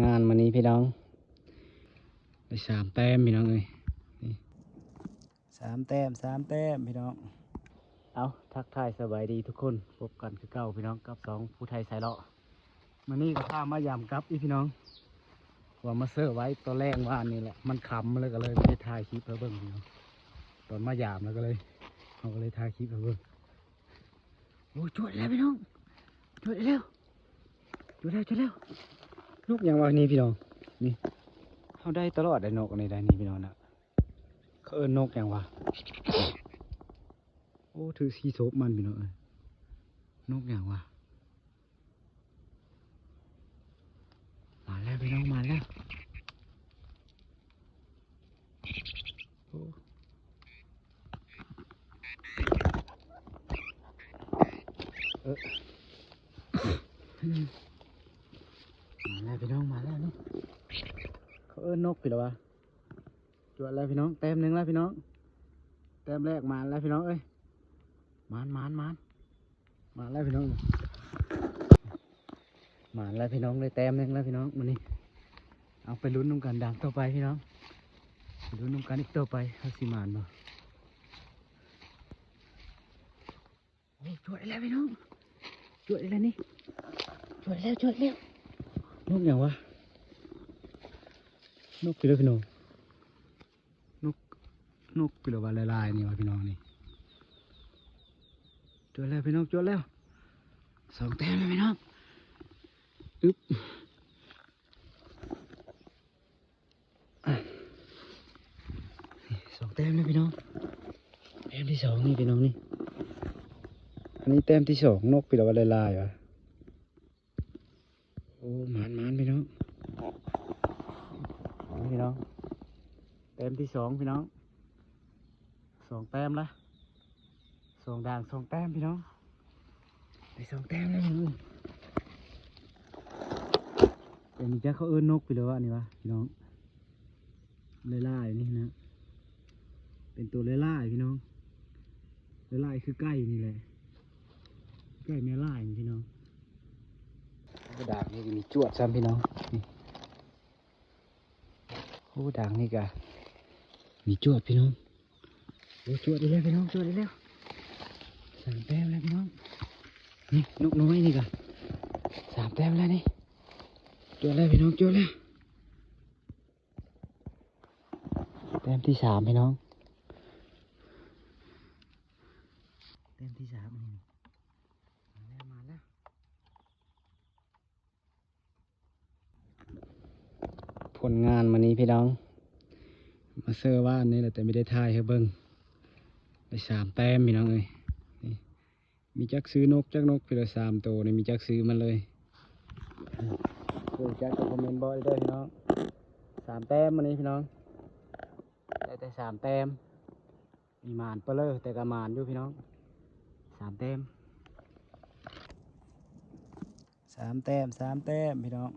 งานวันนี้พี่น้องได้3 แต้มพี่น้องเลยนี่3 แต้มพี่น้องเอาทักทายสบายดีทุกคนพบกันคือเก่าพี่น้องกับ2ผู้ไทยสายเลาะวันนี้ก็พามายามกับพี่น้องว่ามาเสิร์ฟไว้ตัวแรกว่านี่แหละมันขำเลยก็เลยไม่ได้ถ่ายคลิปเพิ่งพี่น้องตอนมายามแล้วก็เลยเขาก็เลยถ่ายคลิปเพิ่งโอ้จวดแล้วพี่น้องจวดแล้วลูกอย่างวันนี้พี่น้องนี่เขาได้ตลอดได้นกในได้นี่พี่น้องนะเขาเอิ้นนกอย่างวะโอ้ถือสีโซบมันพี่น้องเอ้ยนกอย่างวะมาแล้วพี่น้องมาแล้วโอ้มาแล้วพี่น้องมาแล้วนี่เขาเอิ้นนกพี่หรอวะจวดแล้วพี่น้องแต้มหนึ่งแล้วพี่น้องแต้มแรกมาแล้วพี่น้องเอ้ยมาแล้วพี่น้องมาแล้วพี่น้องเลยแต้มหนึ่งแล้วพี่น้องวันนี้เอาไปลุ้นน้ำกันดังต่อไปพี่น้องไปลุ้นน้ำกันอีกต่อไปเขาสิมานบ่โอ้จวดแล้วพี่น้องจวดแล้วนี่จวดแล้วนกอย่างวะนกพี่เด้อพี่น้องนกพี่เด้อว่าลายๆนี่วะพี่น้องนี่จวดแล้วพี่น้องจวดแล้ว2 แต้มแล้วพี่น้องอึ๊บ2 แต้มแล้วพี่น้องแต้มที่ 2นี่พี่น้องนี่อันนี้แต้มที่ 2นกพี่เด้อว่าลายๆวะโอ้หมานพี่น้องพี่น้องแต้มที่ 2พี่น้อง2 แต้มละ2 ด่าง2 แต้มพี่น้องได้2 แต้มแล้วพี่น้องแต่นี่จะเขาเอิ้นนกไปเลยวะนี่วะพี่น้องล่ายๆนี่นะเป็นตัวล่ายๆพี่น้องล่ายๆคือใกล้นี่แหละใกล้แม่ล่ายนี่พี่น้องกระดาษนี่มีจวดซ้ำพี่น้องนี่โอ้ด่างนี่กะมีจวดพี่น้องโอ้จวดได้แล้วพี่น้องจวดได้แล้ว3 แต้มแล้วพี่น้องนี่นกน้อยนี่กะ3 แต้มแล้วนี่จวดแล้วพี่น้องจวดแล้วแต้มที่ 3พี่น้องแต้มที่ 3นี่มาแล้วผลงานวันนี้พี่น้องมาเซอร์ว่านี่แหละแต่ไม่ได้ถ่ายให้เบิ้งได้3 แต้มพี่น้องเลยนี่มีจักซื้อนกพี่ละ3 ตัวนี่มีจักซื้อมันเลยจักคอมเมนต์บอกได้พี่น้อง3 แต้มวันนี้พี่น้องได้แต่3 แต้มมีหมานเปลือแต่กระหมานอยู่พี่น้อง3 แต้ม3 แต้มพี่น้อง